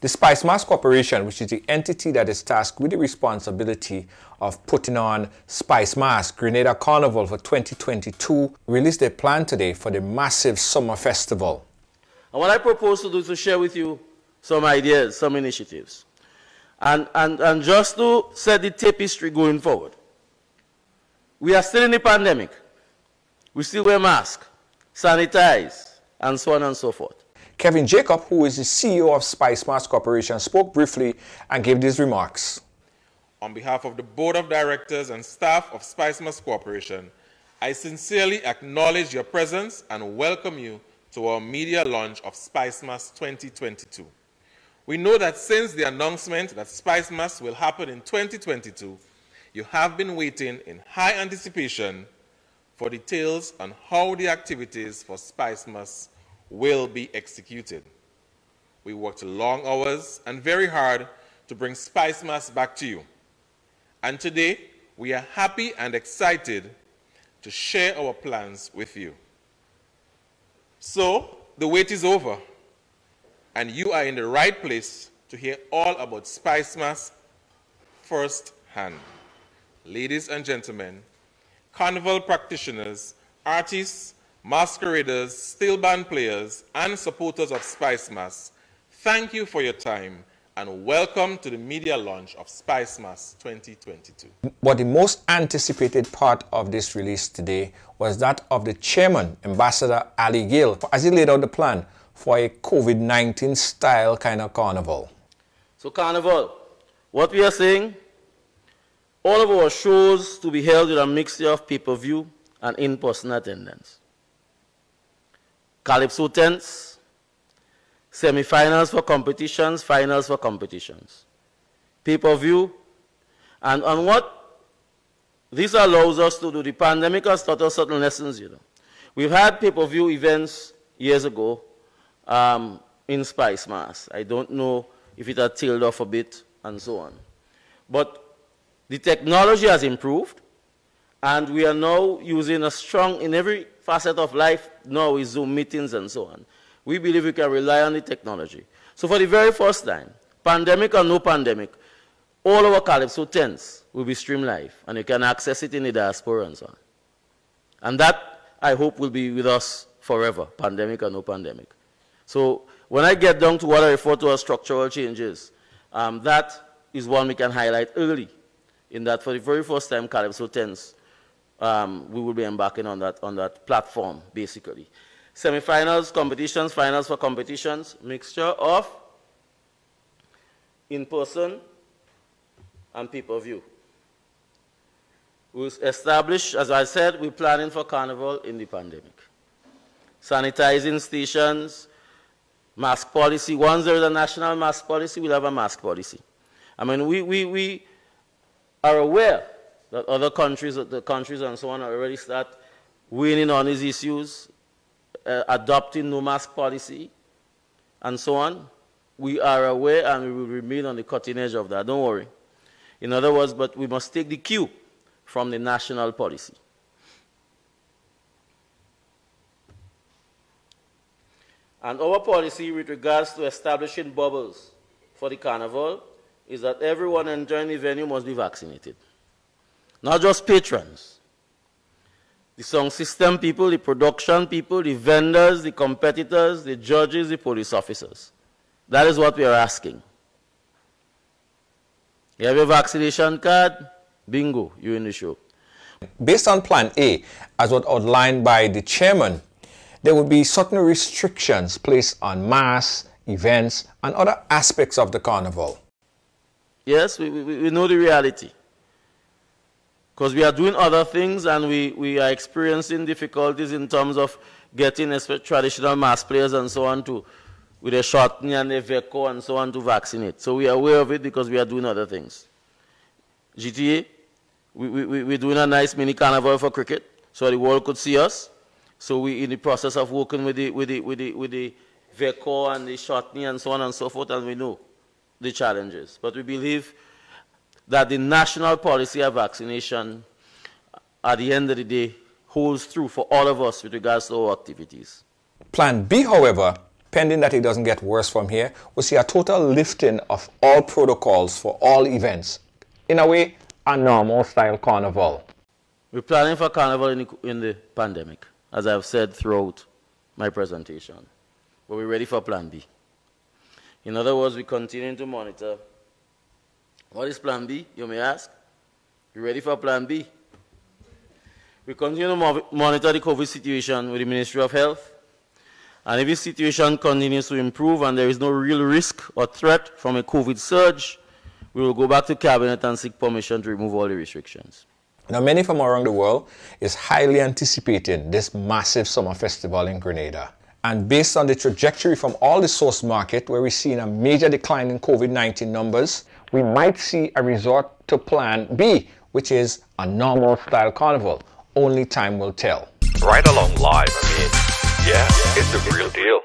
The Spice Mask Corporation, which is the entity that is tasked with the responsibility of putting on Spice Mask Grenada Carnival for 2022, released a plan today for the massive summer festival. And what I propose to do is to share with you some ideas, some initiatives. And just to set the tapestry going forward. We are still in the pandemic. We still wear masks, sanitize, and so on and so forth. Kevin Jacob, who is the CEO of Spice Mask Corporation, spoke briefly and gave these remarks. On behalf of the Board of Directors and staff of Spice Mask Corporation, I sincerely acknowledge your presence and welcome you to our media launch of Spice Mask 2022. We know that since the announcement that Spice Mask will happen in 2022, you have been waiting in high anticipation for details on how the activities for Spice Mask will be executed. We worked long hours and very hard to bring Spice Mask back to you. And today, we are happy and excited to share our plans with you. So, the wait is over, and you are in the right place to hear all about Spice Mask firsthand. Ladies and gentlemen, carnival practitioners, artists, masqueraders, steel band players, and supporters of Spice Mask, thank you for your time and welcome to the media launch of Spice Mask 2022. But the most anticipated part of this release today was that of the chairman, Ambassador Ali Gill, as he laid out the plan for a COVID-19 style kind of carnival. So carnival, what we are saying, all of our shows to be held with a mixture of pay-per-view and in-person attendance. Calypso tents, semi-finals for competitions, finals for competitions. Pay-per-view, and what this allows us to do, the pandemic has taught us certain lessons, you know. We've had pay-per-view events years ago in Spice Mask. I don't know if it had tailed off a bit and so on. But the technology has improved, and we are now using a strong, in every facet of life, now with Zoom meetings and so on. We believe we can rely on the technology. So for the very first time, pandemic or no pandemic, all our Calypso tents will be streamed live, and you can access it in the diaspora and so on. And that, I hope, will be with us forever, pandemic or no pandemic. So when I get down to what I refer to as structural changes, that is one we can highlight early, in that for the very first time, Calypso tents, we will be embarking on that platform, basically. Semi-finals, competitions, finals for competitions, mixture of in-person and pay-per-view. We establish, as I said, we're planning for carnival in the pandemic. Sanitizing stations, mask policy. Once there is a national mask policy, we'll have a mask policy. I mean, we are aware that other countries, the countries and so on, already start weighing on these issues, adopting no mask policy, and so on. We are aware and we will remain on the cutting edge of that. Don't worry. In other words, but we must take the cue from the national policy. And our policy with regards to establishing bubbles for the carnival is that everyone enjoying the venue must be vaccinated. Not just patrons. The sound system people, the production people, the vendors, the competitors, the judges, the police officers. That is what we are asking. You have your vaccination card? Bingo, you're in the show. Based on Plan A, as was outlined by the chairman, there will be certain restrictions placed on mass, events, and other aspects of the carnival. Yes, we know the reality. Because we are doing other things and we are experiencing difficulties in terms of getting traditional mass players and so on to, with a shot and a VECO and so on to vaccinate. So we are aware of it because we are doing other things. GTA, we're doing a nice mini carnival for cricket so the world could see us. So we're in the process of working with the VECO and the shotney and so on and so forth, and we know the challenges. But we believe that the national policy of vaccination, at the end of the day, holds true for all of us with regards to our activities. Plan B, however, pending that it doesn't get worse from here, we'll see a total lifting of all protocols for all events. In a way, a normal style carnival. We're planning for carnival in the pandemic, as I've said throughout my presentation. But we're ready for plan B. In other words, we continue to monitor. What is plan B, you may ask? We're ready for plan B. We continue to monitor the COVID situation with the Ministry of Health. And if the situation continues to improve and there is no real risk or threat from a COVID surge, we will go back to Cabinet and seek permission to remove all the restrictions. Now, many from around the world is highly anticipating this massive summer festival in Grenada. And based on the trajectory from all the source market, where we're seeing a major decline in COVID-19 numbers, we might see a resort to plan B, which is a normal style carnival. Only time will tell. Right along live, I mean, yeah, it's the real deal.